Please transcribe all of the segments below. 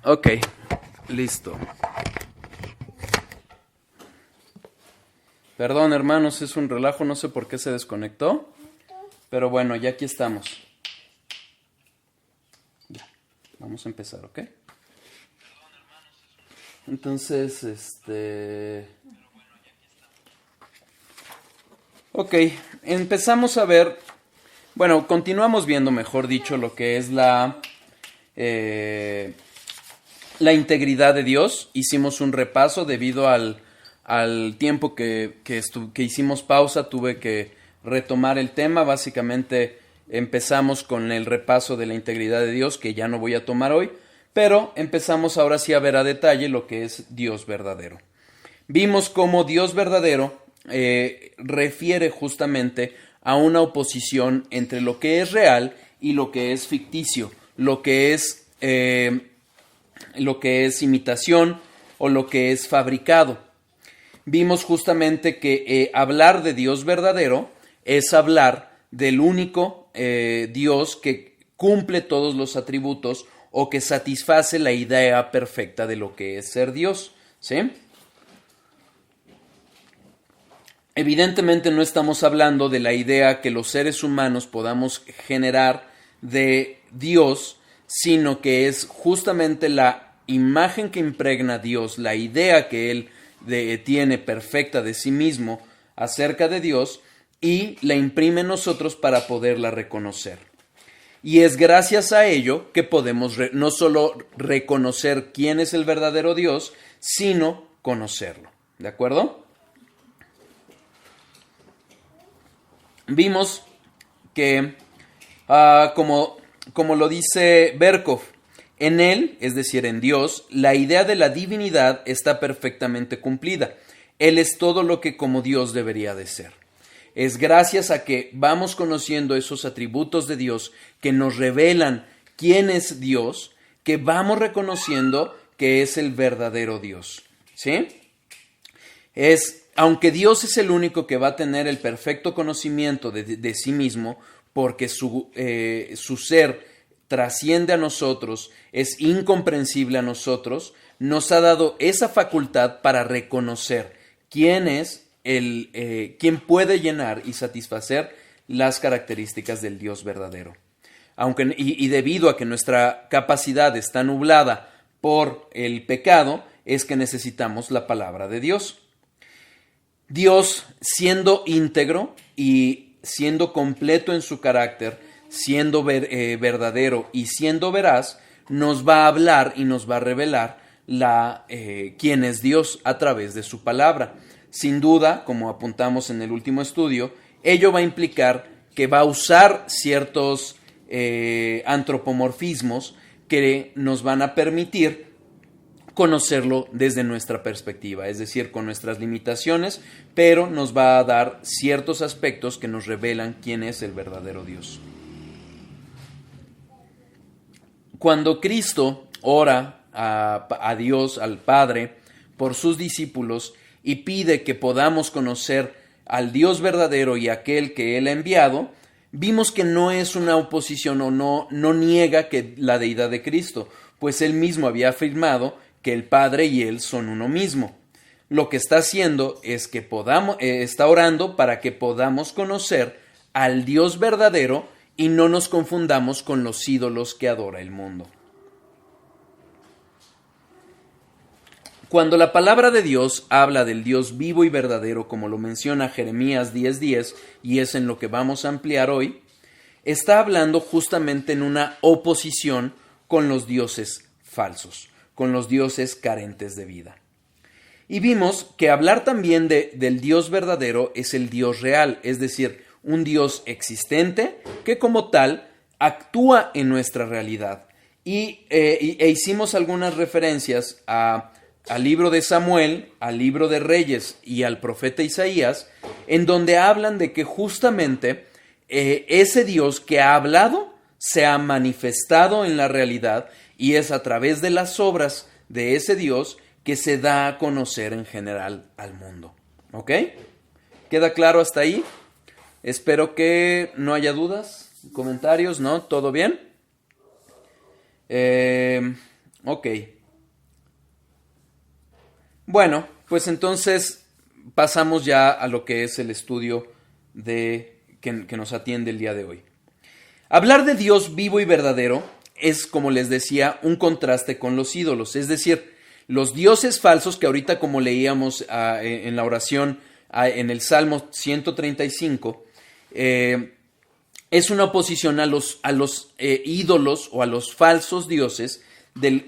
Ok, listo. Perdón, hermanos, es un relajo, no sé por qué se desconectó. Pero bueno, ya aquí estamos. Ya, vamos a empezar, ¿ok? Entonces, Ok, empezamos a ver... Bueno, continuamos viendo, mejor dicho, lo que es eh, la integridad de Dios. Hicimos un repaso debido al tiempo que hicimos pausa, tuve que retomar el tema. Básicamente empezamos con el repaso de la integridad de Dios, que ya no voy a tomar hoy, pero empezamos ahora sí a ver a detalle lo que es Dios verdadero. Vimos cómo Dios verdadero refiere justamente a una oposición entre lo que es real y lo que es ficticio, lo que es imitación o lo que es fabricado. Vimos justamente que hablar de Dios verdadero es hablar del único Dios que cumple todos los atributos o que satisface la idea perfecta de lo que es ser Dios, ¿sí? Evidentemente no estamos hablando de la idea que los seres humanos podamos generar de Dios, sino que es justamente la imagen que impregna Dios, la idea que Él tiene perfecta de sí mismo acerca de Dios y la imprime en nosotros para poderla reconocer. Y es gracias a ello que podemos no solo reconocer quién es el verdadero Dios, sino conocerlo. ¿De acuerdo? Vimos que, como lo dice Berkov, en él, es decir, en Dios, la idea de la divinidad está perfectamente cumplida. Él es todo lo que como Dios debería de ser. Es gracias a que vamos conociendo esos atributos de Dios que nos revelan quién es Dios, que vamos reconociendo que es el verdadero Dios. ¿Sí? Aunque Dios es el único que va a tener el perfecto conocimiento de sí mismo, porque su ser trasciende a nosotros, es incomprensible a nosotros, nos ha dado esa facultad para reconocer quién es quién puede llenar y satisfacer las características del Dios verdadero. Y debido a que nuestra capacidad está nublada por el pecado, es que necesitamos la palabra de Dios. Dios, siendo íntegro y siendo completo en su carácter, siendo verdadero y siendo veraz, nos va a hablar y nos va a revelar quién es Dios a través de su palabra. Sin duda, como apuntamos en el último estudio, ello va a implicar que va a usar ciertos antropomorfismos que nos van a permitir conocerlo desde nuestra perspectiva, es decir, con nuestras limitaciones, pero nos va a dar ciertos aspectos que nos revelan quién es el verdadero Dios. Cuando Cristo ora a Dios, al Padre, por sus discípulos y pide que podamos conocer al Dios verdadero y aquel que Él ha enviado, vimos que no es una oposición o no niega que la deidad de Cristo, pues Él mismo había afirmado que el Padre y Él son uno mismo. Lo que está haciendo es que está orando para que podamos conocer al Dios verdadero y no nos confundamos con los ídolos que adora el mundo. Cuando la palabra de Dios habla del Dios vivo y verdadero, como lo menciona Jeremías 10:10, y es en lo que vamos a ampliar hoy, está hablando justamente en una oposición con los dioses falsos, con los dioses carentes de vida. Y vimos que hablar también del Dios verdadero es el Dios real, es decir, un Dios existente que como tal actúa en nuestra realidad. E hicimos algunas referencias al libro de Samuel, al libro de Reyes y al profeta Isaías, en donde hablan de que justamente ese Dios que ha hablado se ha manifestado en la realidad y es a través de las obras de ese Dios que se da a conocer en general al mundo. ¿Ok? ¿Queda claro hasta ahí? Espero que no haya dudas, comentarios, ¿no? ¿Todo bien? Ok. Bueno, pues entonces pasamos ya a lo que es el estudio que nos atiende el día de hoy. Hablar de Dios vivo y verdadero es, como les decía, un contraste con los ídolos, es decir, los dioses falsos que ahorita como leíamos en la oración en el Salmo 135, es una oposición a los ídolos o a los falsos dioses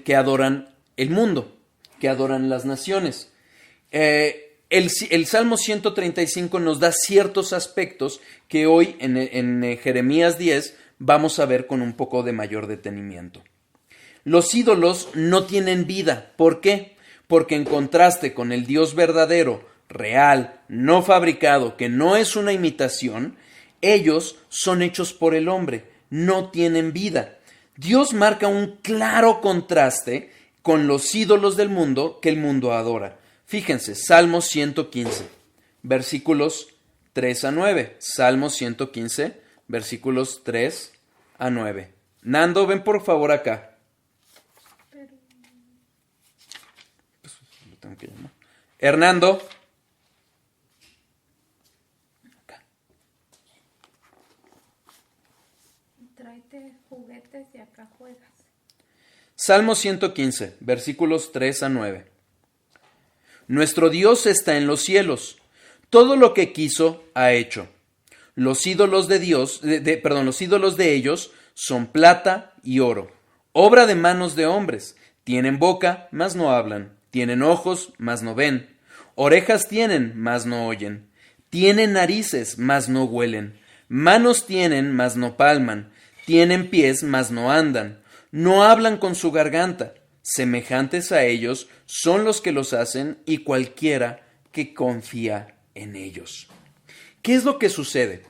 que adoran el mundo, que adoran las naciones. El Salmo 135 nos da ciertos aspectos que hoy en Jeremías 10 vamos a ver con un poco de mayor detenimiento. Los ídolos no tienen vida. ¿Por qué? Porque en contraste con el Dios verdadero, real, no fabricado, que no es una imitación, ellos son hechos por el hombre, no tienen vida. Dios marca un claro contraste con los ídolos del mundo que el mundo adora. Fíjense, Salmo 115, versículos 3 a 9. Salmo 115, versículos 3 a 9. Nando, ven por favor acá. Pues, lo tengo que llamar. Hernando. Acá. Tráete juguetes y acá juegas. Salmo 115, versículos 3 a 9. Nuestro Dios está en los cielos. Todo lo que quiso ha hecho. Los ídolos de Dios, los ídolos de ellos son plata y oro, obra de manos de hombres. Tienen boca, mas no hablan. Tienen ojos, mas no ven. Orejas tienen, mas no oyen. Tienen narices, mas no huelen. Manos tienen, mas no palman. Tienen pies, mas no andan. No hablan con su garganta. Semejantes a ellos son los que los hacen y cualquiera que confía en ellos. ¿Qué es lo que sucede?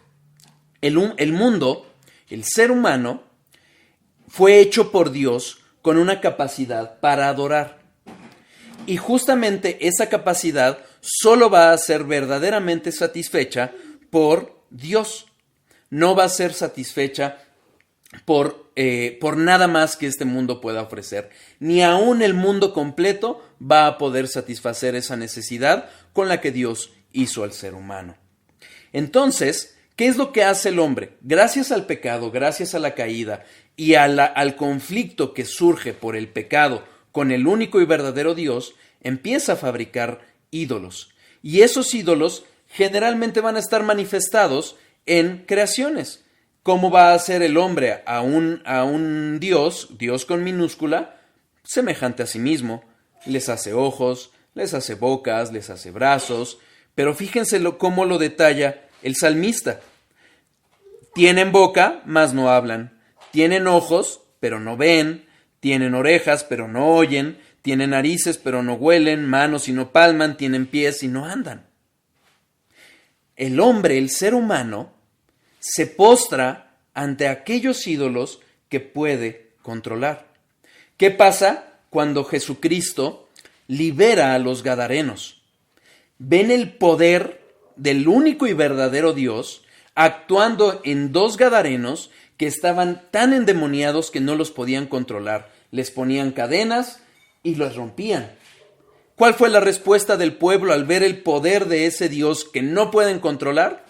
El mundo, el ser humano, fue hecho por Dios con una capacidad para adorar. Y justamente esa capacidad solo va a ser verdaderamente satisfecha por Dios. No va a ser satisfecha por nada más que este mundo pueda ofrecer. Ni aún el mundo completo va a poder satisfacer esa necesidad con la que Dios hizo al ser humano. Entonces, ¿qué es lo que hace el hombre? Gracias al pecado, gracias a la caída y al conflicto que surge por el pecado con el único y verdadero Dios, empieza a fabricar ídolos. Y esos ídolos generalmente van a estar manifestados en creaciones. ¿Cómo va a ser el hombre a un Dios con minúscula, semejante a sí mismo? Les hace ojos, les hace bocas, les hace brazos, pero fíjense cómo lo detalla el salmista. Tienen boca, mas no hablan. Tienen ojos, pero no ven. Tienen orejas, pero no oyen. Tienen narices, pero no huelen. Manos y no palman. Tienen pies y no andan. El hombre, el ser humano, se postra ante aquellos ídolos que puede controlar. ¿Qué pasa cuando Jesucristo libera a los gadarenos? Ven el poder del único y verdadero Dios actuando en dos gadarenos que estaban tan endemoniados que no los podían controlar. Les ponían cadenas y los rompían. ¿Cuál fue la respuesta del pueblo al ver el poder de ese Dios que no pueden controlar?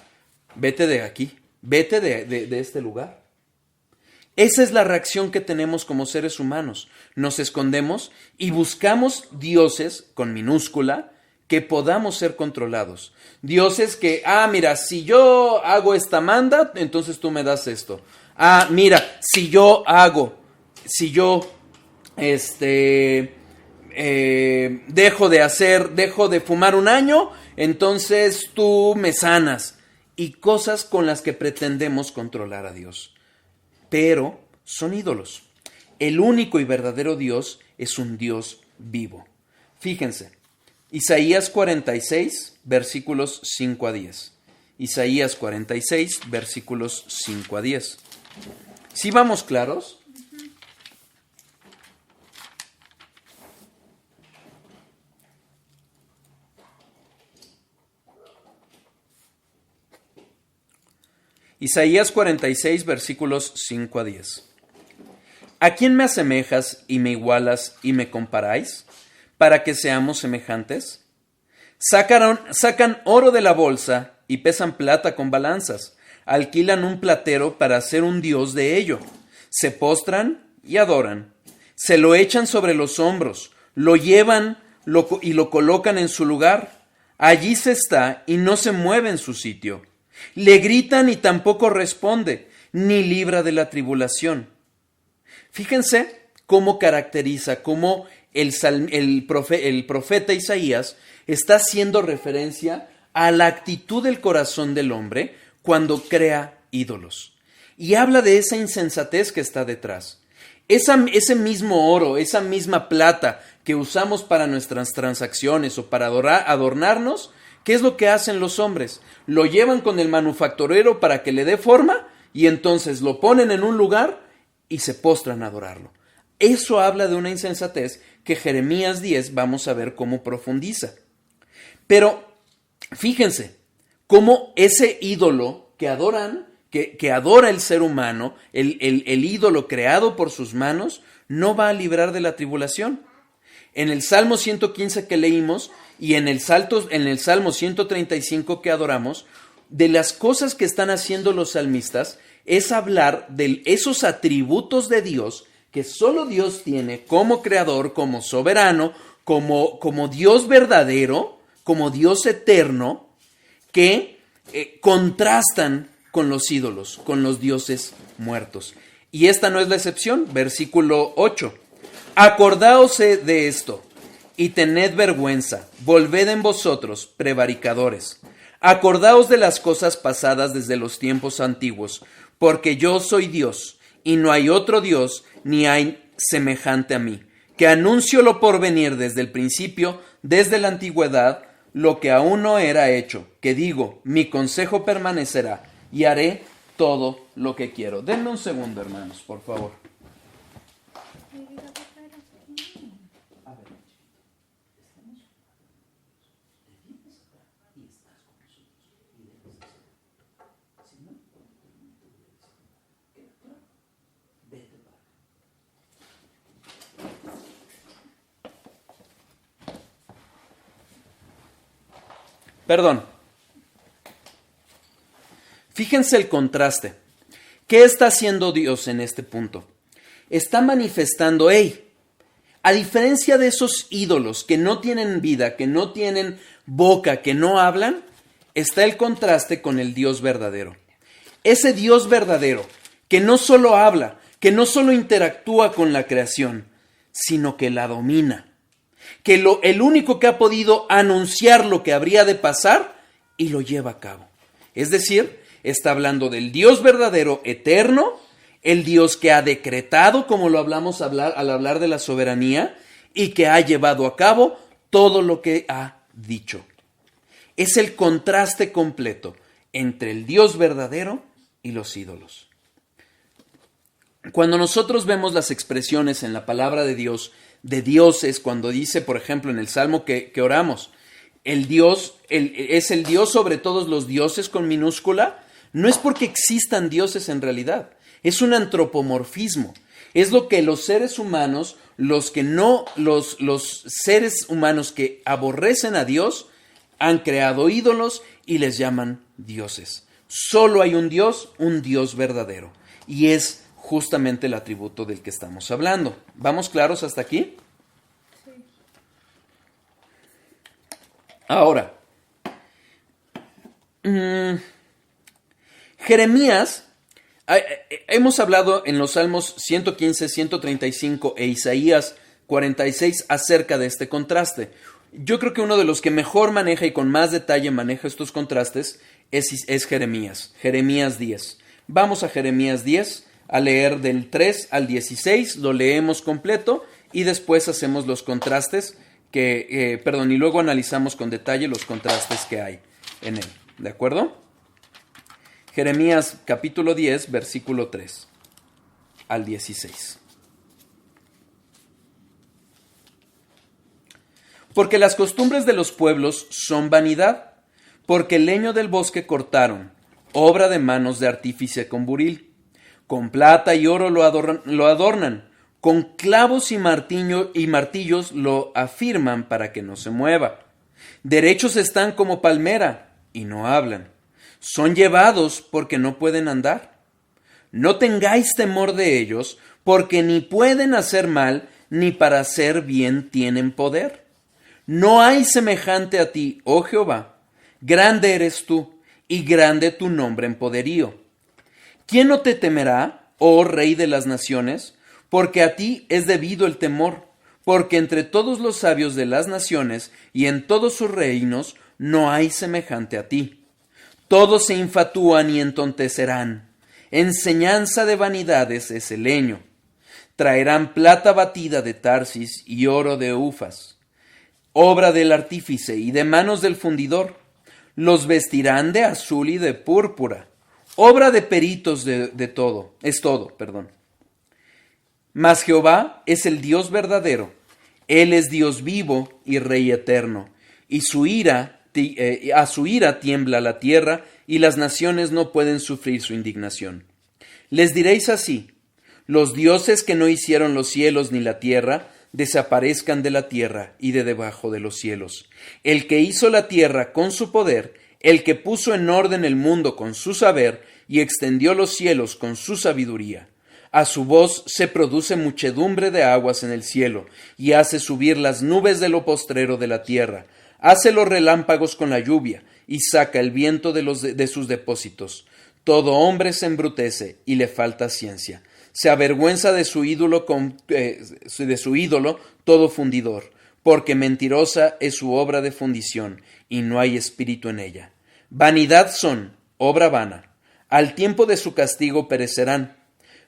Vete de aquí. Vete de este lugar. Esa es la reacción que tenemos como seres humanos. Nos escondemos y buscamos dioses con minúscula que podamos ser controlados. Dioses que, mira, si yo hago esta manda, entonces tú me das esto. Mira, si yo dejo de fumar un año, entonces tú me sanas. Y cosas con las que pretendemos controlar a Dios. Pero son ídolos. El único y verdadero Dios es un Dios vivo. Fíjense, Isaías 46, versículos 5 a 10. Isaías 46, versículos 5 a 10. ¿Sí vamos claros? Isaías 46, versículos 5 a 10. ¿A quién me asemejas y me igualas y me comparáis para que seamos semejantes? Sacan oro de la bolsa y pesan plata con balanzas. Alquilan un platero para hacer un dios de ello. Se postran y adoran. Se lo echan sobre los hombros, lo llevan y lo colocan en su lugar. Allí se está y no se mueve en su sitio. Le gritan y tampoco responde, ni libra de la tribulación. Fíjense cómo caracteriza, cómo el profeta Isaías está haciendo referencia a la actitud del corazón del hombre cuando crea ídolos. Y habla de esa insensatez que está detrás. Ese mismo oro, esa misma plata que usamos para nuestras transacciones o para adornarnos, ¿qué es lo que hacen los hombres? Lo llevan con el manufacturero para que le dé forma y entonces lo ponen en un lugar y se postran a adorarlo. Eso habla de una insensatez que Jeremías 10 vamos a ver cómo profundiza. Pero fíjense cómo ese ídolo que adoran, que adora el ser humano, el ídolo creado por sus manos, no va a librar de la tribulación. En el Salmo 115 que leímos y en el Salmo 135 que adoramos, de las cosas que están haciendo los salmistas es hablar de esos atributos de Dios que solo Dios tiene como creador, como soberano, como Dios verdadero, como Dios eterno, que contrastan con los ídolos, con los dioses muertos. Y esta no es la excepción, versículo 8. Acordaos de esto y tened vergüenza, volved en vosotros, prevaricadores. Acordaos de las cosas pasadas desde los tiempos antiguos, porque yo soy Dios, y no hay otro Dios, ni hay semejante a mí, que anuncio lo por venir desde el principio, desde la antigüedad, lo que aún no era hecho, que digo, mi consejo permanecerá, y haré todo lo que quiero. Denme un segundo, hermanos, por favor. Perdón. Fíjense el contraste. ¿Qué está haciendo Dios en este punto? Está manifestando, a diferencia de esos ídolos que no tienen vida, que no tienen boca, que no hablan, está el contraste con el Dios verdadero. Ese Dios verdadero que no solo habla, que no solo interactúa con la creación, sino que la domina. Que el único que ha podido anunciar lo que habría de pasar y lo lleva a cabo. Es decir, está hablando del Dios verdadero eterno, el Dios que ha decretado, como lo hablamos al hablar de la soberanía, y que ha llevado a cabo todo lo que ha dicho. Es el contraste completo entre el Dios verdadero y los ídolos. Cuando nosotros vemos las expresiones en la palabra de Dios, de dioses, cuando dice, por ejemplo, en el Salmo que oramos, el Dios es el Dios sobre todos los dioses con minúscula, no es porque existan dioses en realidad, es un antropomorfismo. Es lo que los seres humanos, los seres humanos que aborrecen a Dios, han creado ídolos y les llaman dioses. Solo hay un Dios verdadero, y es justamente el atributo del que estamos hablando. ¿Vamos claros hasta aquí? Sí. Ahora, Jeremías, hemos hablado en los Salmos 115, 135 e Isaías 46 acerca de este contraste. Yo creo que uno de los que mejor maneja y con más detalle maneja estos contrastes es Jeremías, Jeremías 10. Vamos a Jeremías 10 a leer del 3 al 16, lo leemos completo y después hacemos los contrastes y luego analizamos con detalle los contrastes que hay en él. ¿De acuerdo? Jeremías capítulo 10, versículo 3 al 16. Porque las costumbres de los pueblos son vanidad, porque el leño del bosque cortaron, obra de manos de artífice con buril. Con plata y oro lo adornan, Con clavos y martillos lo afirman para que no se mueva. Derechos están como palmera y no hablan. Son llevados porque no pueden andar. No tengáis temor de ellos, porque ni pueden hacer mal, ni para hacer bien tienen poder. No hay semejante a ti, oh Jehová. Grande eres tú, y grande tu nombre en poderío. ¿Quién no te temerá, oh Rey de las naciones? Porque a ti es debido el temor, porque entre todos los sabios de las naciones y en todos sus reinos no hay semejante a ti. Todos se infatúan y entontecerán. Enseñanza de vanidades es el leño. Traerán plata batida de Tarsis y oro de Ufas, obra del artífice y de manos del fundidor. Los vestirán de azul y de púrpura, obra de peritos es todo. Mas Jehová es el Dios verdadero, Él es Dios vivo y Rey eterno, y a su ira tiembla la tierra, y las naciones no pueden sufrir su indignación. Les diréis así: los dioses que no hicieron los cielos ni la tierra, desaparezcan de la tierra y de debajo de los cielos. El que hizo la tierra con su poder, el que puso en orden el mundo con su saber, y extendió los cielos con su sabiduría. A su voz se produce muchedumbre de aguas en el cielo, y hace subir las nubes de lo postrero de la tierra. Hace los relámpagos con la lluvia, y saca el viento de sus depósitos. Todo hombre se embrutece, y le falta ciencia. Se avergüenza de su ídolo todo fundidor, porque mentirosa es su obra de fundición, y no hay espíritu en ella. Vanidad son, obra vana. Al tiempo de su castigo perecerán.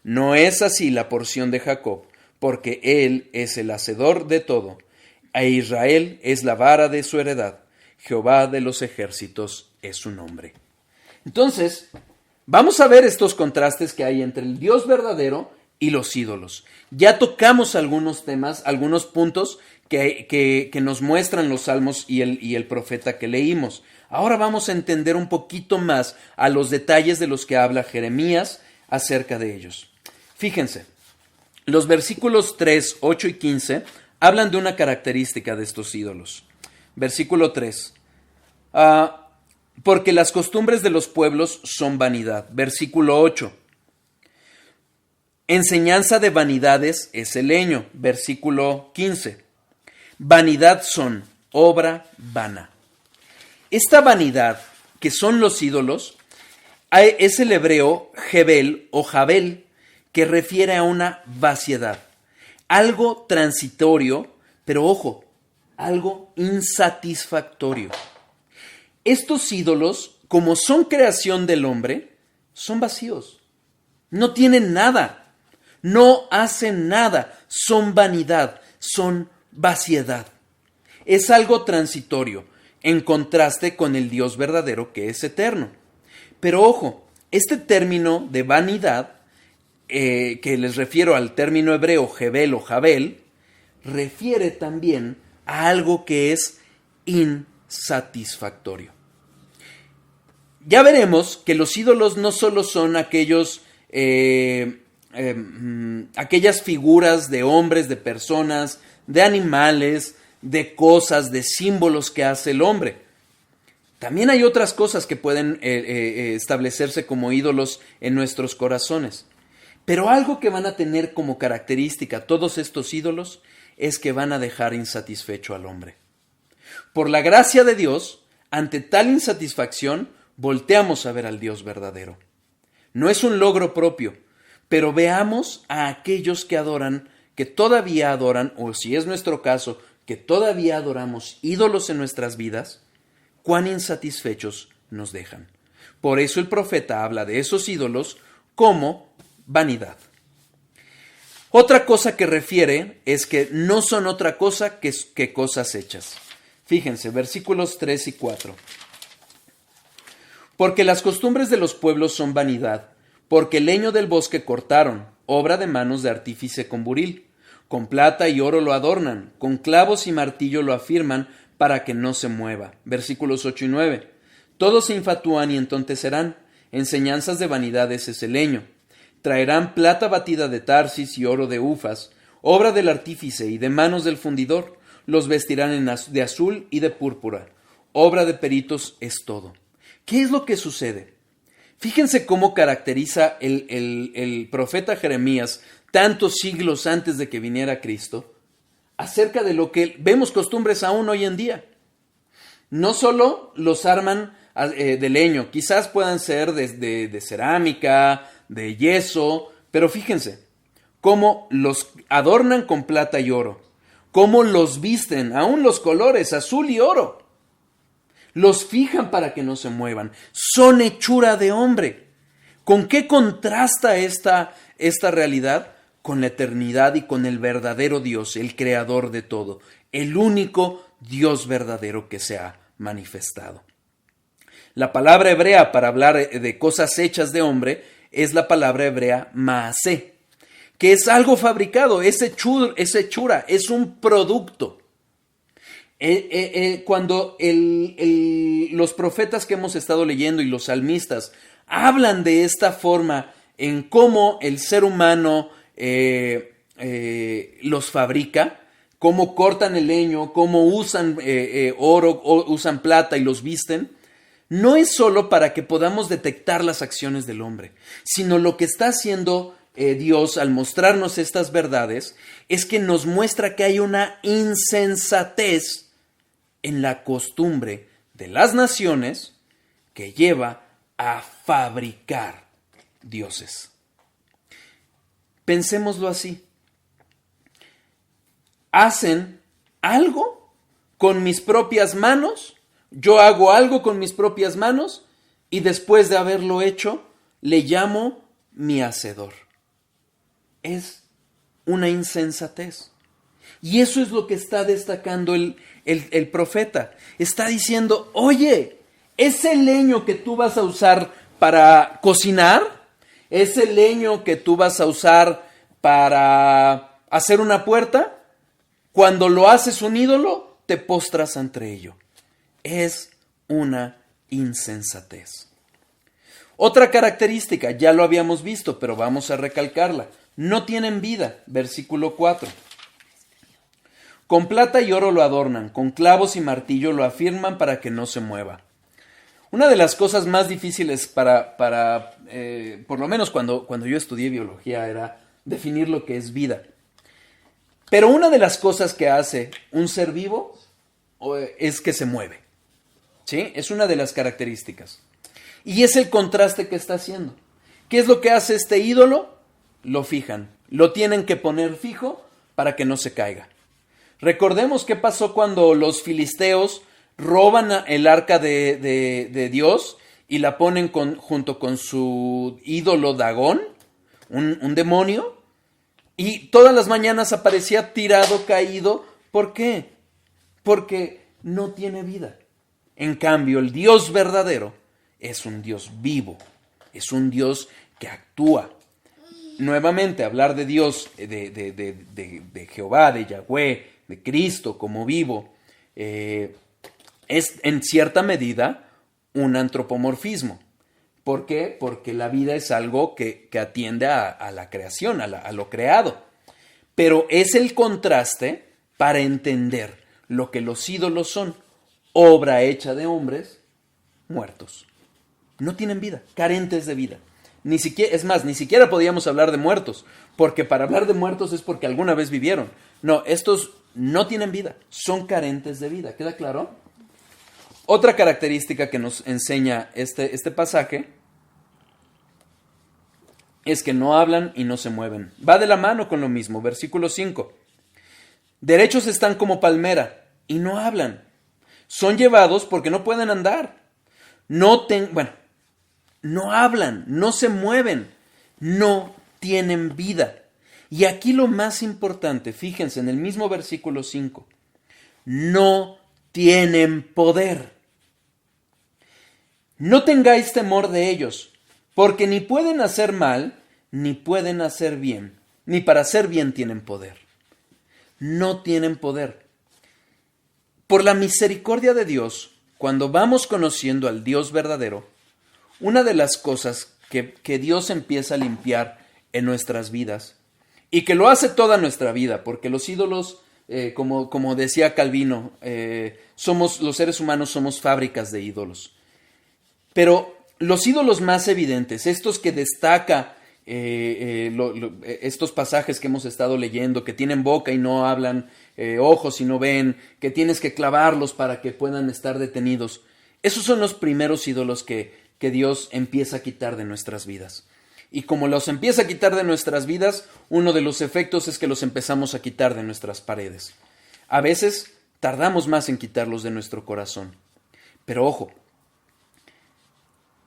No es así la porción de Jacob, porque él es el hacedor de todo, e Israel es la vara de su heredad. Jehová de los ejércitos es su nombre. Entonces, vamos a ver estos contrastes que hay entre el Dios verdadero y los ídolos. Ya tocamos algunos temas, algunos puntos que nos muestran los salmos y el profeta que leímos. Ahora vamos a entender un poquito más a los detalles de los que habla Jeremías acerca de ellos. Fíjense, los versículos 3, 8 y 15 hablan de una característica de estos ídolos. Versículo 3. Porque las costumbres de los pueblos son vanidad. Versículo 8. Enseñanza de vanidades es el leño. Versículo 15. Vanidad son, obra vana. Esta vanidad, que son los ídolos, es el hebreo Jebel o Jabel, que refiere a una vaciedad, algo transitorio, pero ojo, algo insatisfactorio. Estos ídolos, como son creación del hombre, son vacíos, no tienen nada, no hacen nada, son vanidad, son vaciedad. Es algo transitorio, en contraste con el Dios verdadero que es eterno. Pero ojo, este término de vanidad, que les refiero al término hebreo Jebel o Jabel, refiere también a algo que es insatisfactorio. Ya veremos que los ídolos no solo son aquellas figuras de hombres, de personas, de animales, de cosas, de símbolos que hace el hombre. También hay otras cosas que pueden establecerse como ídolos en nuestros corazones. Pero algo que van a tener como característica todos estos ídolos es que van a dejar insatisfecho al hombre. Por la gracia de Dios, ante tal insatisfacción, volteamos a ver al Dios verdadero. No es un logro propio, pero veamos a aquellos que adoran, que todavía adoran, o si es nuestro caso, que todavía adoramos ídolos en nuestras vidas, cuán insatisfechos nos dejan. Por eso el profeta habla de esos ídolos como vanidad. Otra cosa que refiere es que no son otra cosa que cosas hechas. Fíjense, versículos 3 y 4. Porque las costumbres de los pueblos son vanidad, porque el leño del bosque cortaron, obra de manos de artífice con buril. Con plata y oro lo adornan, con clavos y martillo lo afirman para que no se mueva. Versículos 8 y 9. Todos se infatúan y entontecerán, enseñanzas de vanidades es el leño. Traerán plata batida de Tarsis y oro de Ufas, obra del artífice y de manos del fundidor. Los vestirán de azul y de púrpura. Obra de peritos es todo. ¿Qué es lo que sucede? Fíjense cómo caracteriza el profeta Jeremías tantos siglos antes de que viniera Cristo acerca de lo que vemos costumbres aún hoy en día. No solo los arman de leño, quizás puedan ser de cerámica, de yeso, pero fíjense cómo los adornan con plata y oro, cómo los visten, aún los colores azul y oro. Los fijan para que no se muevan. Son hechura de hombre. ¿Con qué contrasta esta realidad? Con la eternidad y con el verdadero Dios, el creador de todo, el único Dios verdadero que se ha manifestado. La palabra hebrea para hablar de cosas hechas de hombre es la palabra hebrea maasé, que es algo fabricado, es hechura, es un producto. Cuando los profetas que hemos estado leyendo y los salmistas hablan de esta forma en cómo el ser humano los fabrica, cómo cortan el leño, cómo usan oro, usan plata y los visten, no es solo para que podamos detectar las acciones del hombre, sino lo que está haciendo Dios al mostrarnos estas verdades es que nos muestra que hay una insensatez en la costumbre de las naciones que lleva a fabricar dioses. Pensémoslo así. Hacen algo con mis propias manos, yo hago algo con mis propias manos y después de haberlo hecho, le llamo mi hacedor. Es una insensatez. Y eso es lo que está destacando el profeta. Está diciendo, oye, ese leño que tú vas a usar para cocinar, ese leño que tú vas a usar para hacer una puerta, cuando lo haces un ídolo, te postras ante ello. Es una insensatez. Otra característica, ya lo habíamos visto, pero vamos a recalcarla. No tienen vida, versículo 4. Con plata y oro lo adornan, con clavos y martillo lo afirman para que no se mueva. Una de las cosas más difíciles por lo menos cuando yo estudié biología, era definir lo que es vida. Pero una de las cosas que hace un ser vivo es que se mueve. ¿Sí? Es una de las características. Y es el contraste que está haciendo. ¿Qué es lo que hace este ídolo? Lo fijan. Lo tienen que poner fijo para que no se caiga. Recordemos qué pasó cuando los filisteos roban el arca de Dios y la ponen junto con su ídolo Dagón, un demonio, y todas las mañanas aparecía tirado, caído. ¿Por qué? Porque no tiene vida. En cambio, el Dios verdadero es un Dios vivo, es un Dios que actúa. Nuevamente, hablar de Dios, de Jehová, de Yahweh, de Cristo como vivo, es en cierta medida un antropomorfismo. ¿Por qué? Porque la vida es algo que atiende a la creación, a lo creado. Pero es el contraste para entender lo que los ídolos son: obra hecha de hombres muertos. No tienen vida, carentes de vida. Ni siquiera podíamos hablar de muertos, porque para hablar de muertos es porque alguna vez vivieron. No, estos no tienen vida, son carentes de vida. ¿Queda claro? Otra característica que nos enseña este pasaje es que no hablan y no se mueven. Va de la mano con lo mismo, versículo 5. Derechos están como palmera y no hablan. Son llevados porque no pueden andar. No hablan, no se mueven, no tienen vida. Y aquí lo más importante, fíjense en el mismo versículo 5, no tienen poder. No tengáis temor de ellos, porque ni pueden hacer mal, ni pueden hacer bien, ni para hacer bien tienen poder. No tienen poder. Por la misericordia de Dios, cuando vamos conociendo al Dios verdadero, una de las cosas que Dios empieza a limpiar en nuestras vidas y que lo hace toda nuestra vida, porque los ídolos, como decía Calvino, los seres humanos somos fábricas de ídolos. Pero los ídolos más evidentes, estos que destaca estos pasajes que hemos estado leyendo, que tienen boca y no hablan, ojos y no ven, que tienes que clavarlos para que puedan estar detenidos, esos son los primeros ídolos que Dios empieza a quitar de nuestras vidas. Y como los empieza a quitar de nuestras vidas, uno de los efectos es que los empezamos a quitar de nuestras paredes. A veces tardamos más en quitarlos de nuestro corazón. Pero ojo,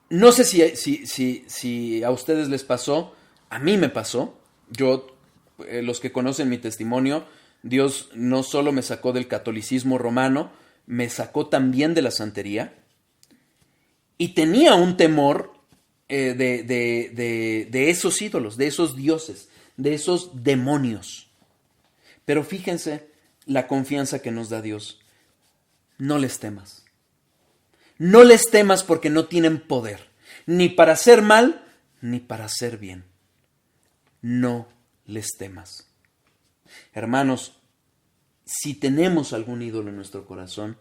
no sé si a ustedes les pasó, a mí me pasó. Yo, los que conocen mi testimonio, Dios no solo me sacó del catolicismo romano, me sacó también de la santería. Y tenía un temor de esos ídolos, de esos dioses, de esos demonios. Pero fíjense la confianza que nos da Dios. No les temas. No les temas porque no tienen poder, ni para hacer mal, ni para hacer bien. No les temas. Hermanos, si tenemos algún ídolo en nuestro corazón,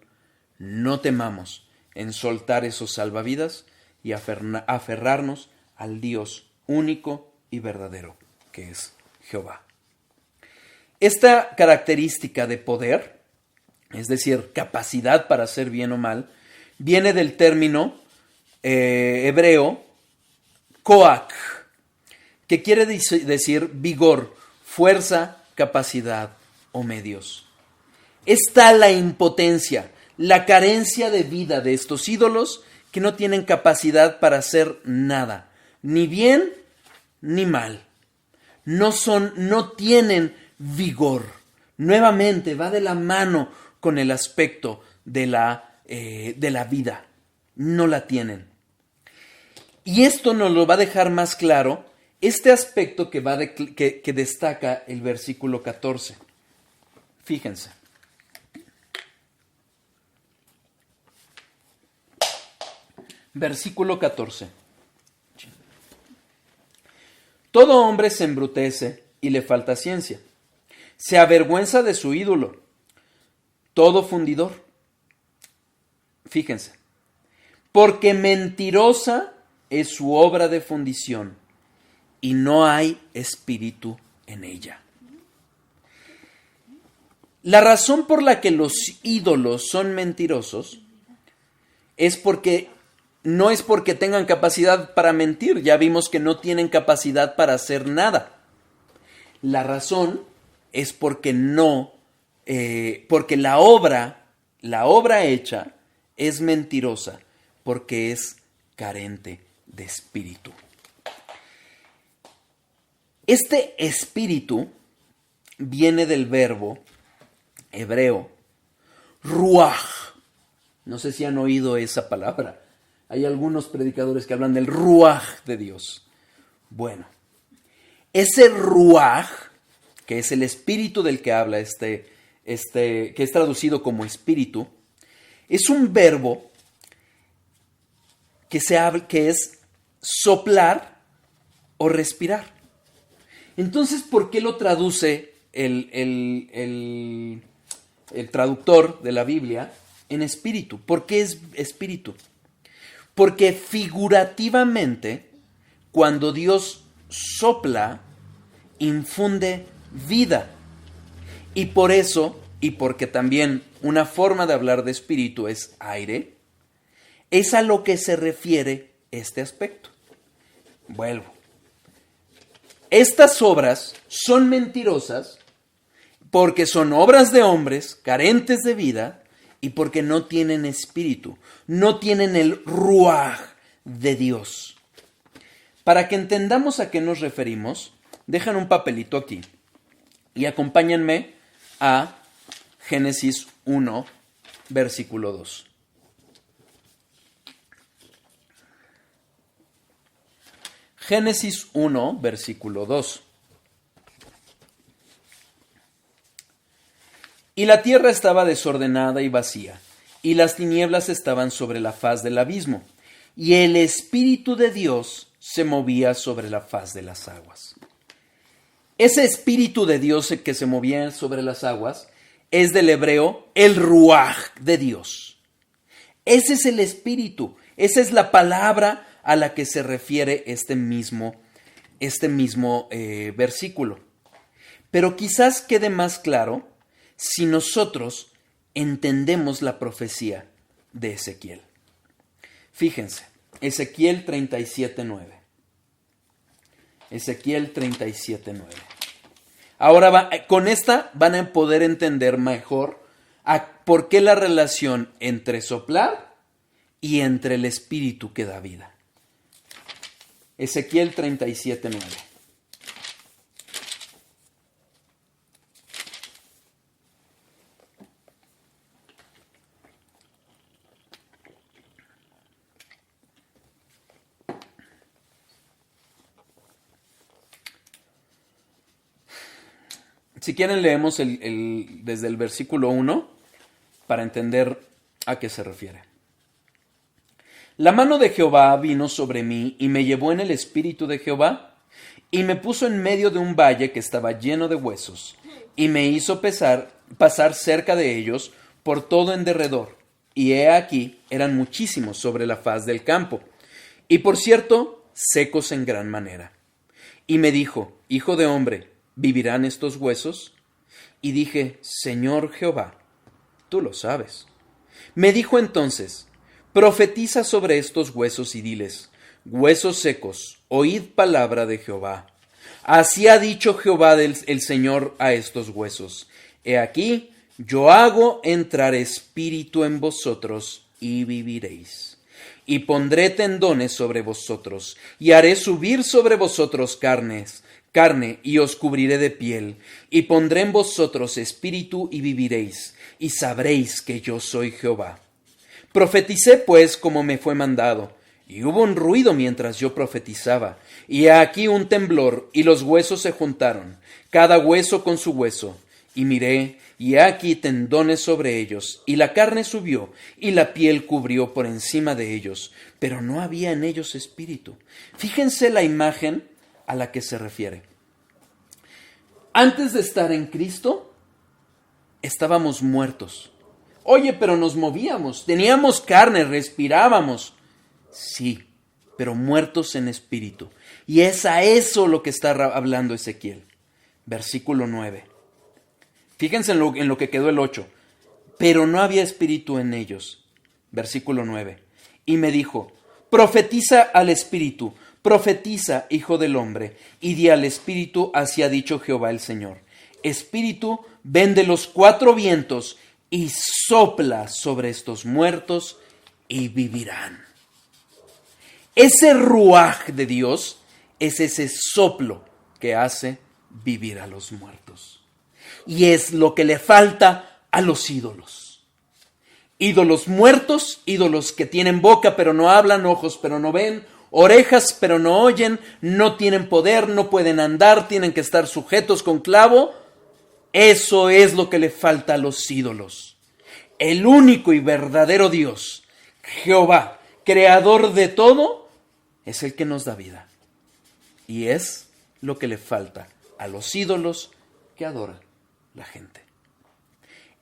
no temamos en soltar esos salvavidas y aferrarnos al Dios único y verdadero, que es Jehová. Esta característica de poder, es decir, capacidad para hacer bien o mal, viene del término hebreo koach, que quiere decir vigor, fuerza, capacidad o medios. Es tal la impotencia, la carencia de vida de estos ídolos que no tienen capacidad para hacer nada, ni bien ni mal. No tienen vigor. Nuevamente va de la mano con el aspecto de la vida. No la tienen. Y esto nos lo va a dejar más claro este aspecto que destaca el versículo 14. Fíjense. Versículo 14. Todo hombre se embrutece y le falta ciencia. Se avergüenza de su ídolo. Todo fundidor. Fíjense. Porque mentirosa es su obra de fundición y no hay espíritu en ella. La razón por la que los ídolos son mentirosos no es porque tengan capacidad para mentir, ya vimos que no tienen capacidad para hacer nada. La razón es porque la obra hecha es mentirosa, porque es carente de espíritu. Este espíritu viene del verbo hebreo ruaj. No sé si han oído esa palabra. Hay algunos predicadores que hablan del ruaj de Dios. Bueno, ese ruaj, que es el espíritu del que habla que es traducido como espíritu, es un verbo que es soplar o respirar. Entonces, ¿por qué lo traduce el traductor de la Biblia en espíritu? ¿Por qué es espíritu? Porque figurativamente, cuando Dios sopla, infunde vida. Y por eso, y porque también una forma de hablar de espíritu es aire, es a lo que se refiere este aspecto. Vuelvo. Estas obras son mentirosas porque son obras de hombres carentes de vida y porque no tienen espíritu, no tienen el ruaj de Dios. Para que entendamos a qué nos referimos, dejan un papelito aquí y acompáñenme a Génesis 1, versículo 2. Génesis 1, versículo 2. Y la tierra estaba desordenada y vacía, y las tinieblas estaban sobre la faz del abismo, y el Espíritu de Dios se movía sobre la faz de las aguas. Ese espíritu de Dios que se movía sobre las aguas es del hebreo el ruaj de Dios. Ese es el espíritu, esa es la palabra a la que se refiere este mismo versículo. Pero quizás quede más claro si nosotros entendemos la profecía de Ezequiel. Fíjense, Ezequiel 37:9. Ezequiel 37:9. Ahora con esta van a poder entender mejor por qué la relación entre soplar y entre el espíritu que da vida. Ezequiel 37:9. Si quieren leemos desde el versículo 1 para entender a qué se refiere. La mano de Jehová vino sobre mí y me llevó en el espíritu de Jehová y me puso en medio de un valle que estaba lleno de huesos y me hizo pasar cerca de ellos por todo en derredor. Y he aquí eran muchísimos sobre la faz del campo y por cierto secos en gran manera. Y me dijo, hijo de hombre, ¿vivirán estos huesos? Y dije, Señor Jehová, tú lo sabes. Me dijo entonces, profetiza sobre estos huesos y diles, huesos secos, oíd palabra de Jehová. Así ha dicho Jehová el Señor a estos huesos. He aquí, yo hago entrar espíritu en vosotros y viviréis. Y pondré tendones sobre vosotros, y haré subir sobre vosotros carne, y os cubriré de piel, y pondré en vosotros espíritu y viviréis, y sabréis que yo soy Jehová. Profeticé pues como me fue mandado, y hubo un ruido mientras yo profetizaba, y he aquí un temblor, y los huesos se juntaron, cada hueso con su hueso, y miré, y he aquí tendones sobre ellos, y la carne subió, y la piel cubrió por encima de ellos, pero no había en ellos espíritu. Fíjense la imagen a la que se refiere. Antes de estar en Cristo, estábamos muertos. Oye, pero nos movíamos, teníamos carne, respirábamos. Sí, pero muertos en espíritu. Y es a eso lo que está hablando Ezequiel. Versículo 9. Fíjense en lo que quedó el 8. Pero no había espíritu en ellos. Versículo 9. Y me dijo, profetiza al espíritu, profetiza, hijo del hombre, y di al espíritu, así ha dicho Jehová el Señor. Espíritu, ven de los cuatro vientos y sopla sobre estos muertos y vivirán. Ese ruaj de Dios es ese soplo que hace vivir a los muertos. Y es lo que le falta a los ídolos. Ídolos muertos, ídolos que tienen boca pero no hablan, ojos pero no ven, orejas pero no oyen, no tienen poder, no pueden andar, tienen que estar sujetos con clavo. Eso es lo que le falta a los ídolos. El único y verdadero Dios, Jehová, creador de todo, es el que nos da vida. Y es lo que le falta a los ídolos que adoran la gente.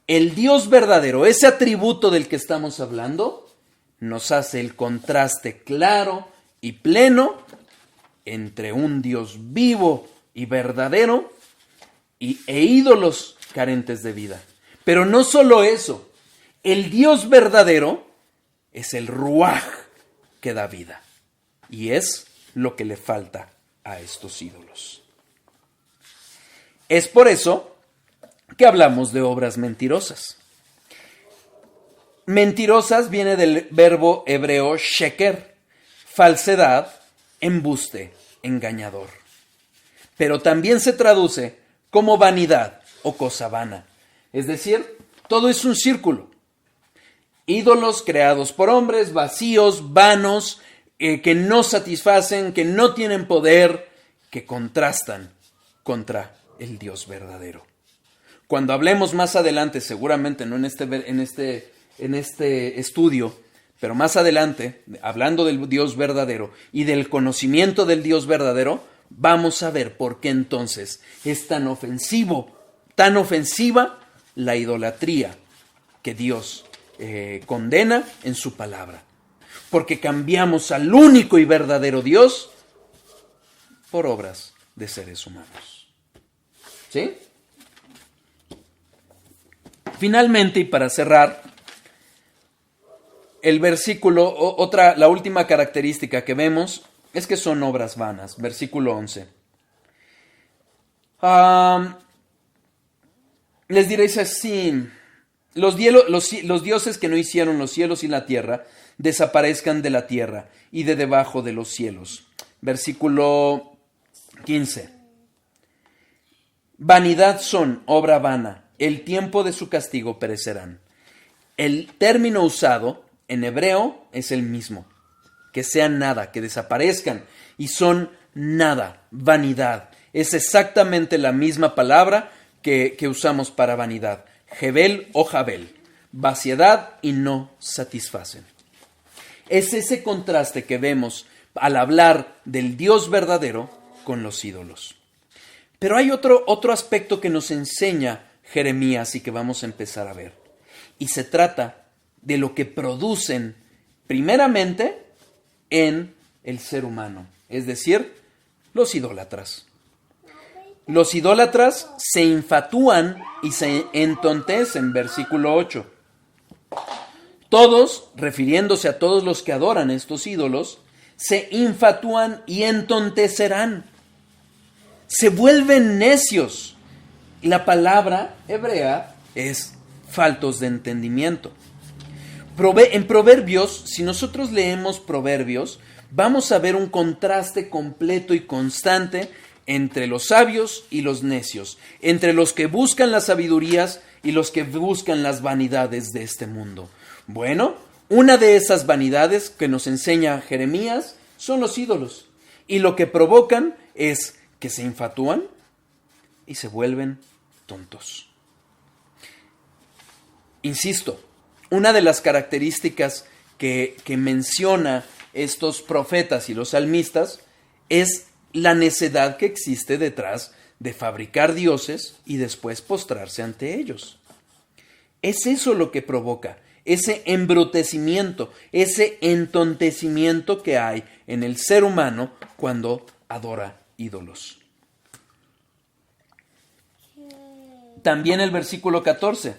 El Dios verdadero, ese atributo del que estamos hablando, nos hace el contraste claro y pleno entre un Dios vivo y verdadero e ídolos carentes de vida. Pero no solo eso, el Dios verdadero es el ruaj que da vida. Y es lo que le falta a estos ídolos. Es por eso que hablamos de obras mentirosas. Mentirosas viene del verbo hebreo sheker, falsedad, embuste, engañador. Pero también se traduce como vanidad o cosa vana. Es decir, todo es un círculo. Ídolos creados por hombres, vacíos, vanos, que no satisfacen, que no tienen poder, que contrastan contra el Dios verdadero. Cuando hablemos más adelante, seguramente no en este estudio, pero más adelante, hablando del Dios verdadero y del conocimiento del Dios verdadero, vamos a ver por qué entonces es tan ofensiva la idolatría que Dios condena en su palabra. Porque cambiamos al único y verdadero Dios por obras de seres humanos. ¿Sí? Finalmente, y para cerrar, el versículo, la última característica que vemos es que son obras vanas. Versículo 11. Les diréis así: los dioses que no hicieron los cielos y la tierra desaparezcan de la tierra y de debajo de los cielos. Versículo 15. Vanidad son, obra vana, el tiempo de su castigo perecerán. El término usado en hebreo es el mismo, que sean nada, que desaparezcan, y son nada, vanidad. Es exactamente la misma palabra que usamos para vanidad, Jebel o Jabel, vaciedad y no satisfacen. Es ese contraste que vemos al hablar del Dios verdadero con los ídolos. Pero hay otro aspecto que nos enseña Jeremías y que vamos a empezar a ver. Y se trata de lo que producen primeramente en el ser humano, es decir, los idólatras. Los idólatras se infatúan y se entontecen, versículo 8. Todos, refiriéndose a todos los que adoran estos ídolos, se infatúan y entontecerán. Se vuelven necios. La palabra hebrea es faltos de entendimiento. En Proverbios, si nosotros leemos Proverbios, vamos a ver un contraste completo y constante entre los sabios y los necios, entre los que buscan las sabidurías y los que buscan las vanidades de este mundo. Bueno, una de esas vanidades que nos enseña Jeremías son los ídolos, y lo que provocan es que se infatúan y se vuelven tontos. Insisto, una de las características que menciona estos profetas y los salmistas es la necedad que existe detrás de fabricar dioses y después postrarse ante ellos. Es eso lo que provoca ese embrutecimiento, ese entontecimiento que hay en el ser humano cuando adora ídolos. También el versículo 14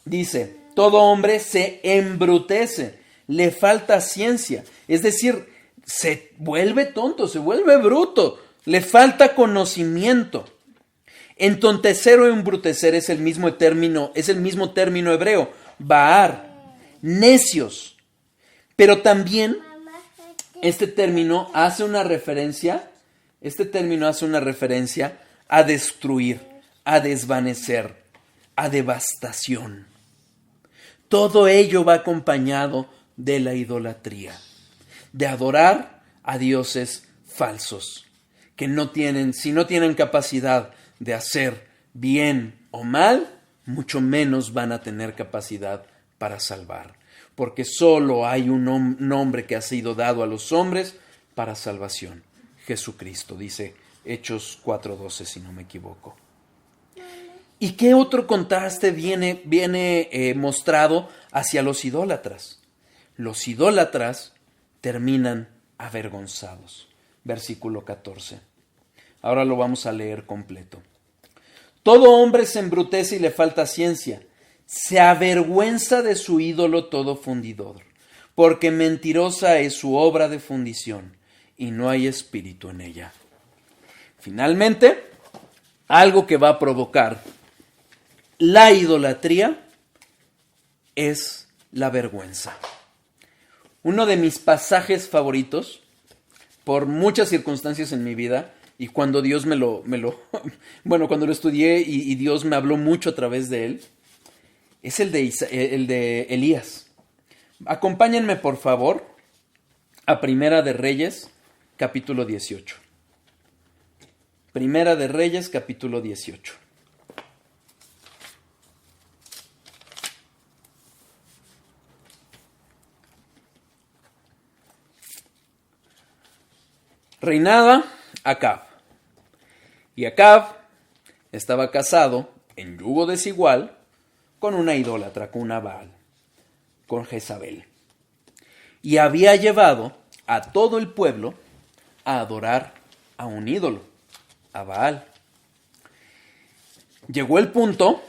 dice: todo hombre se embrutece, le falta ciencia, es decir, se vuelve tonto, se vuelve bruto, le falta conocimiento. Entontecer o embrutecer es el mismo término hebreo, baar, necios. Pero también este término hace una referencia a destruir, a desvanecer, a devastación. Todo ello va acompañado de la idolatría, de adorar a dioses falsos, que si no tienen capacidad de hacer bien o mal, mucho menos van a tener capacidad para salvar, porque solo hay un nombre que ha sido dado a los hombres para salvación: Jesucristo, dice Hechos 4:12, si no me equivoco. ¿Y qué otro contraste viene mostrado hacia los idólatras? Los idólatras terminan avergonzados. Versículo 14. Ahora lo vamos a leer completo. Todo hombre se embrutece y le falta ciencia. Se avergüenza de su ídolo todo fundidor, porque mentirosa es su obra de fundición y no hay espíritu en ella. Finalmente, algo que va a provocar la idolatría es la vergüenza. Uno de mis pasajes favoritos, por muchas circunstancias en mi vida, y cuando Dios cuando lo estudié y Dios me habló mucho a través de él, es el de Elías. Acompáñenme, por favor, a Primera de Reyes, capítulo 18. Primera de Reyes, capítulo 18. Reinaba Acab. Y Acab estaba casado en yugo desigual con una idólatra, con una Baal, con Jezabel. Y había llevado a todo el pueblo a adorar a un ídolo, a Baal. Llegó el punto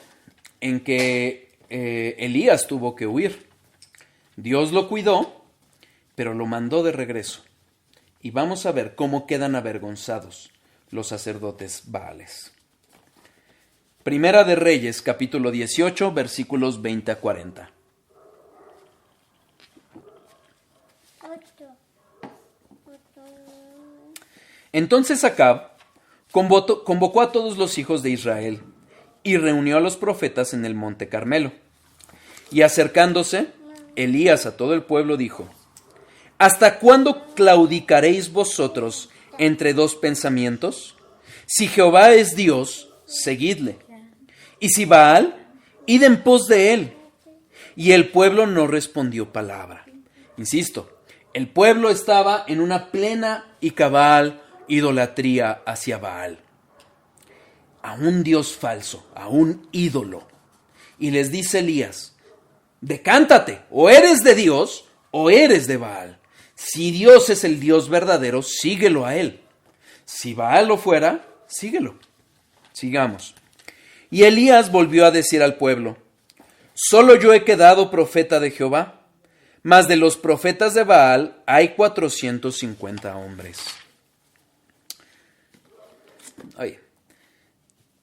en que Elías tuvo que huir. Dios lo cuidó, pero lo mandó de regreso. Y vamos a ver cómo quedan avergonzados los sacerdotes Baales. Primera de Reyes, capítulo 18, versículos 20 a 40. Entonces Acab convocó a todos los hijos de Israel y reunió a los profetas en el monte Carmelo. Y acercándose, Elías a todo el pueblo dijo: ¿Hasta cuándo claudicaréis vosotros entre dos pensamientos? Si Jehová es Dios, seguidle. Y si Baal, id en pos de él. Y el pueblo no respondió palabra. Insisto, el pueblo estaba en una plena y cabal idolatría hacia Baal, a un dios falso, a un ídolo. Y les dice Elías: decántate, o eres de Dios o eres de Baal. Si Dios es el Dios verdadero, síguelo a él. Si Baal lo fuera, síguelo. Sigamos. Y Elías volvió a decir al pueblo: solo yo he quedado profeta de Jehová, mas de los profetas de Baal hay 450 hombres. Oye,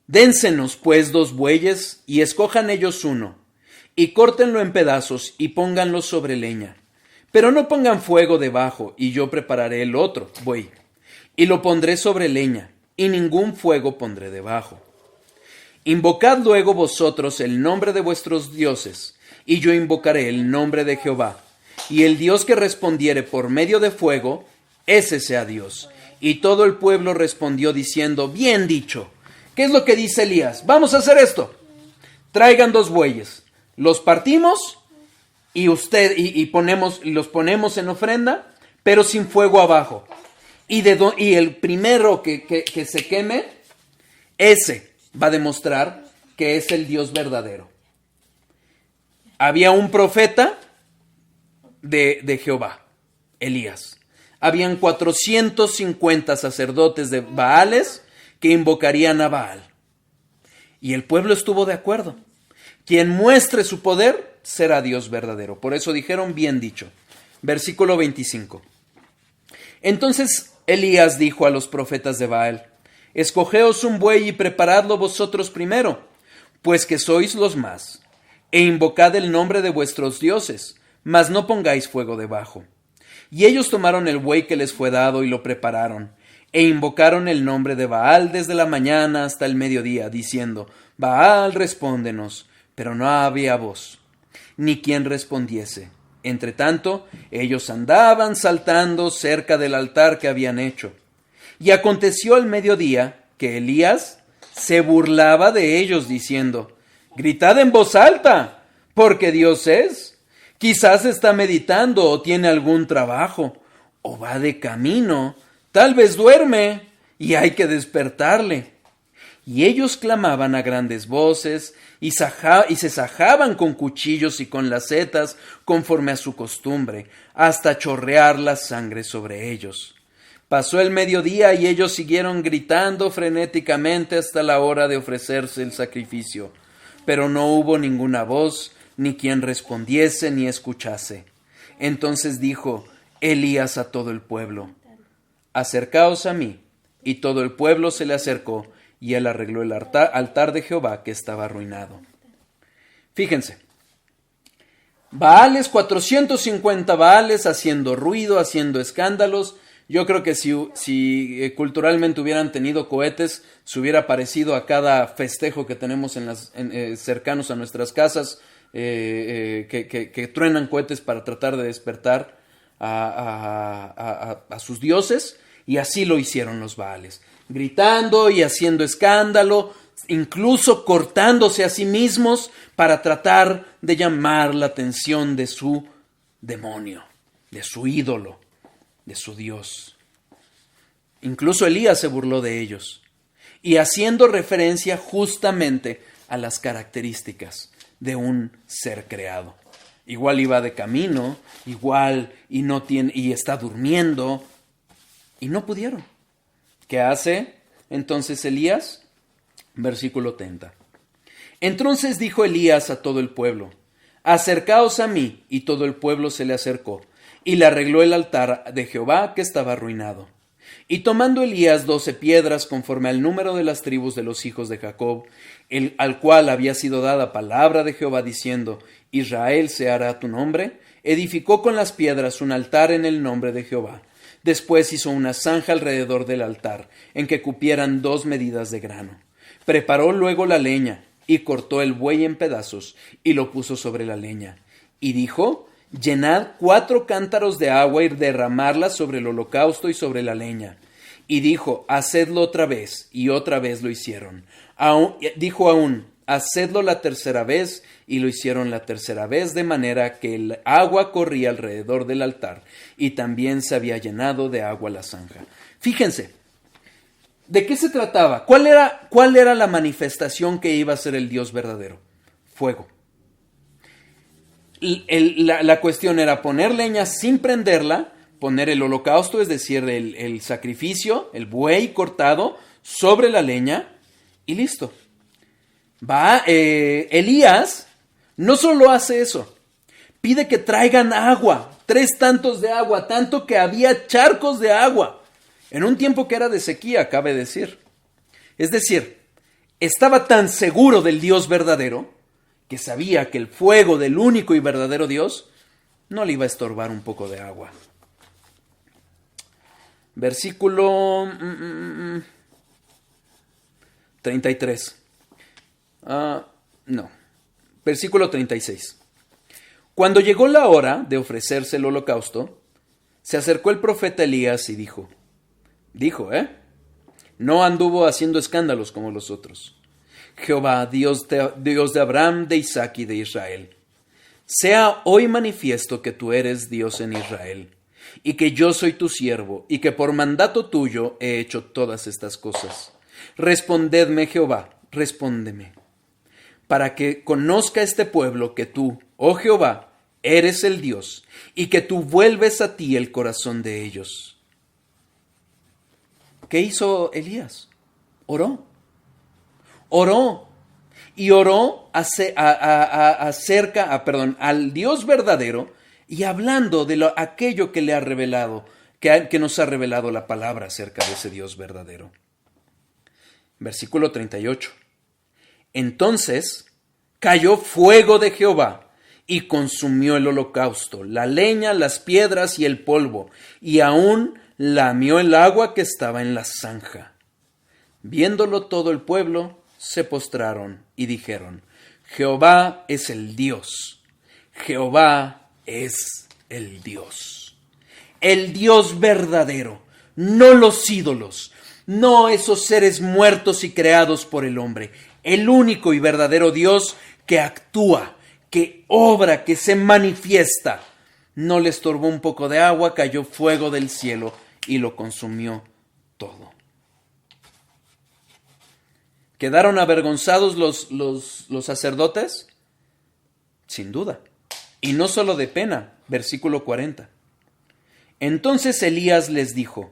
dénsenos pues 2 bueyes y escojan ellos uno, y córtenlo en pedazos y pónganlo sobre leña. Pero no pongan fuego debajo, y yo prepararé el otro buey, y lo pondré sobre leña, y ningún fuego pondré debajo. Invocad luego vosotros el nombre de vuestros dioses, y yo invocaré el nombre de Jehová, y el Dios que respondiere por medio de fuego, ese sea Dios. Y todo el pueblo respondió diciendo: bien dicho. ¿Qué es lo que dice Elías? Vamos a hacer esto. Traigan 2 bueyes, los partimos y los ponemos en ofrenda, pero sin fuego abajo. Y el primero que se queme, ese va a demostrar que es el Dios verdadero. Había un profeta de Jehová, Elías. Habían 450 sacerdotes de Baales que invocarían a Baal. Y el pueblo estuvo de acuerdo. Quien muestre su poder será Dios verdadero. Por eso dijeron: bien dicho. Versículo 25. Entonces Elías dijo a los profetas de Baal: escogeos un buey y preparadlo vosotros primero, pues que sois los más, e invocad el nombre de vuestros dioses, mas no pongáis fuego debajo. Y ellos tomaron el buey que les fue dado y lo prepararon, e invocaron el nombre de Baal desde la mañana hasta el mediodía, diciendo: Baal, respóndenos. Pero no había voz, ni quien respondiese. Entre tanto, ellos andaban saltando cerca del altar que habían hecho. Y aconteció al mediodía que Elías se burlaba de ellos, diciendo: gritad en voz alta, porque Dios es. Quizás está meditando o tiene algún trabajo, o va de camino, tal vez duerme, y hay que despertarle. Y ellos clamaban a grandes voces, y se sajaban con cuchillos y con lacetas, conforme a su costumbre, hasta chorrear la sangre sobre ellos. Pasó el mediodía y ellos siguieron gritando frenéticamente hasta la hora de ofrecerse el sacrificio. Pero no hubo ninguna voz, ni quien respondiese ni escuchase. Entonces dijo Elías a todo el pueblo: acercaos a mí. Y todo el pueblo se le acercó, y él arregló el altar de Jehová que estaba arruinado. Fíjense, Baales, 450 Baales haciendo ruido, haciendo escándalos. Yo creo que si culturalmente hubieran tenido cohetes, se hubiera parecido a cada festejo que tenemos cercanos a nuestras casas, que truenan cohetes para tratar de despertar a sus dioses. Y así lo hicieron los Baales, gritando y haciendo escándalo, incluso cortándose a sí mismos para tratar de llamar la atención de su demonio, de su ídolo, de su Dios. Incluso Elías se burló de ellos, y haciendo referencia justamente a las características de un ser creado. Igual iba de camino, igual y está durmiendo, y no pudieron. ¿Qué hace entonces Elías? Versículo 30. Entonces dijo Elías a todo el pueblo: acercaos a mí. Y todo el pueblo se le acercó, y le arregló el altar de Jehová que estaba arruinado. Y tomando Elías 12 piedras conforme al número de las tribus de los hijos de Jacob, al cual había sido dada palabra de Jehová diciendo: Israel se hará tu nombre, edificó con las piedras un altar en el nombre de Jehová. Después hizo una zanja alrededor del altar, en que cupieran 2 medidas de grano. Preparó luego la leña, y cortó el buey en pedazos, y lo puso sobre la leña. Y dijo: llenad 4 cántaros de agua y derramarla sobre el holocausto y sobre la leña. Y dijo: hacedlo otra vez, y otra vez lo hicieron. Dijo aún: hacedlo la tercera vez, y lo hicieron la tercera vez, de manera que el agua corría alrededor del altar, y también se había llenado de agua la zanja. Fíjense, ¿de qué se trataba? ¿Cuál era la manifestación que iba a ser el Dios verdadero? Fuego. La cuestión era poner leña sin prenderla, poner el holocausto, es decir, el sacrificio, el buey cortado, sobre la leña, y listo. Elías no solo hace eso, pide que traigan agua, 3 tantos de agua, tanto que había charcos de agua, en un tiempo que era de sequía, cabe decir. Es decir, estaba tan seguro del Dios verdadero, que sabía que el fuego del único y verdadero Dios no le iba a estorbar un poco de agua. Versículo 33. Versículo 36. Cuando llegó la hora de ofrecerse el holocausto, se acercó el profeta Elías y dijo, no anduvo haciendo escándalos como los otros. Jehová, Dios de Abraham, de Isaac y de Israel, sea hoy manifiesto que tú eres Dios en Israel, y que yo soy tu siervo, y que por mandato tuyo he hecho todas estas cosas. Respondedme, Jehová, respóndeme, para que conozca este pueblo que tú, oh Jehová, eres el Dios, y que tú vuelves a ti el corazón de ellos. ¿Qué hizo Elías? Oró. Y oró al Dios verdadero, y hablando de aquello que le ha revelado, que nos ha revelado la palabra acerca de ese Dios verdadero. Versículo 38. Entonces cayó fuego de Jehová y consumió el holocausto, la leña, las piedras y el polvo, y aún lamió el agua que estaba en la zanja. Viéndolo todo el pueblo, se postraron y dijeron: Jehová es el Dios, Jehová es el Dios verdadero, no los ídolos, no esos seres muertos y creados por el hombre, el único y verdadero Dios que actúa, que obra, que se manifiesta. No le estorbó un poco de agua, cayó fuego del cielo y lo consumió todo. ¿Quedaron avergonzados los sacerdotes? Sin duda. Y no solo de pena. Versículo 40. Entonces Elías les dijo: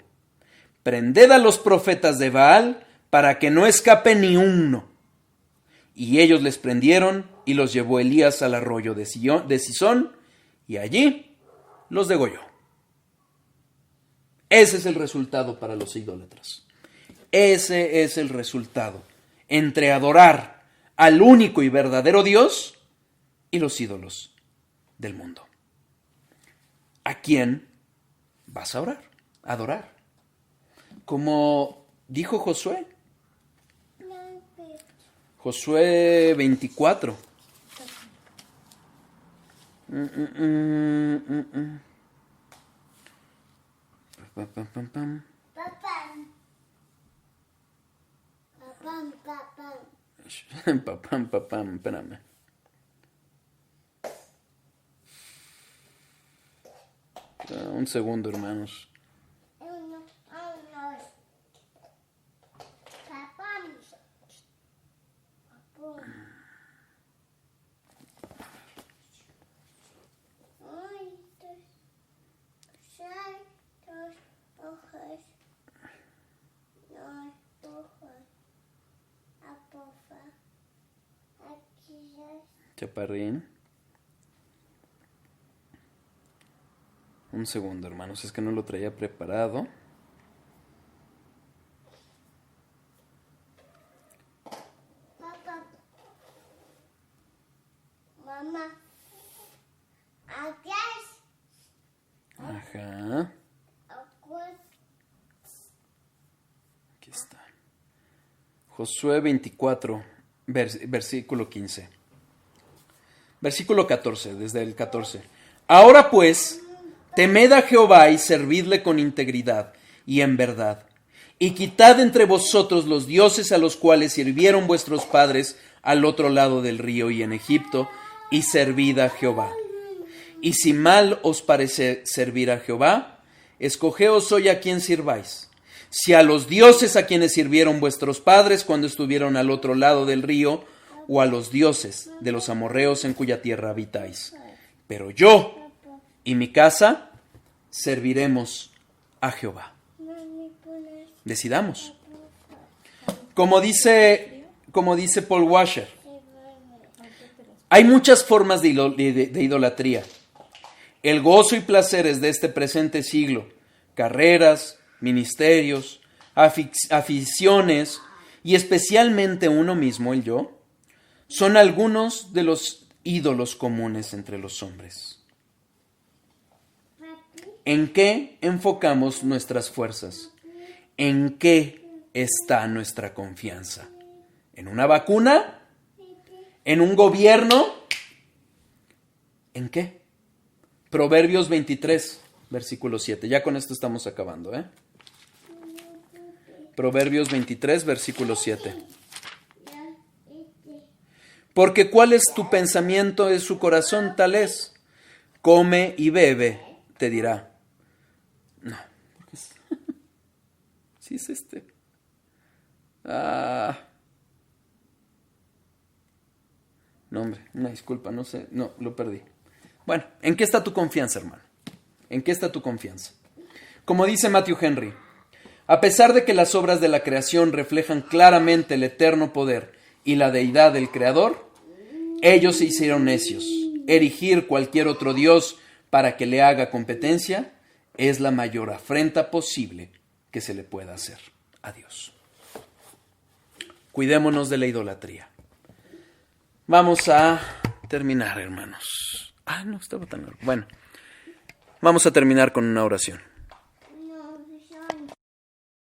prended a los profetas de Baal para que no escape ni uno. Y ellos les prendieron y los llevó Elías al arroyo de Cisón, y allí los degolló. Ese es el resultado para los idólatras. Ese es el resultado entre adorar al único y verdadero Dios y los ídolos del mundo. ¿A quién vas a adorar? Como dijo Josué. Josué 24. Espérame. Un segundo, hermanos. Chaparrín. Un segundo, hermanos, es que no lo traía preparado. Papá. Mamá. Aquí es. Ajá. Aquí está. Josué 24, versículo 15. Versículo 14, desde el 14. Ahora pues, temed a Jehová y servidle con integridad y en verdad. Y quitad entre vosotros los dioses a los cuales sirvieron vuestros padres al otro lado del río y en Egipto, y servid a Jehová. Y si mal os parece servir a Jehová, escogeos hoy a quien sirváis. Si a los dioses a quienes sirvieron vuestros padres cuando estuvieron al otro lado del río, o a los dioses de los amorreos en cuya tierra habitáis. Pero yo y mi casa serviremos a Jehová. Decidamos. Como dice Paul Washer, hay muchas formas de idolatría. El gozo y placeres de este presente siglo, carreras, ministerios, aficiones y especialmente uno mismo, el yo, son algunos de los ídolos comunes entre los hombres. ¿En qué enfocamos nuestras fuerzas? ¿En qué está nuestra confianza? ¿En una vacuna? ¿En un gobierno? ¿En qué? Proverbios 23, versículo 7. Ya con esto estamos acabando, ¿eh? Proverbios 23, versículo 7. Porque cuál es tu pensamiento en su corazón, tal es. Come y bebe, te dirá. No. Sí es este. No, hombre, una disculpa, no sé. No, lo perdí. Bueno, ¿en qué está tu confianza, hermano? ¿En qué está tu confianza? Como dice Matthew Henry, a pesar de que las obras de la creación reflejan claramente el eterno poder y la deidad del Creador, ellos se hicieron necios. Erigir cualquier otro Dios para que le haga competencia es la mayor afrenta posible que se le pueda hacer a Dios. Cuidémonos de la idolatría. Vamos a terminar, hermanos. No estaba tan largo. Bueno, vamos a terminar con una oración.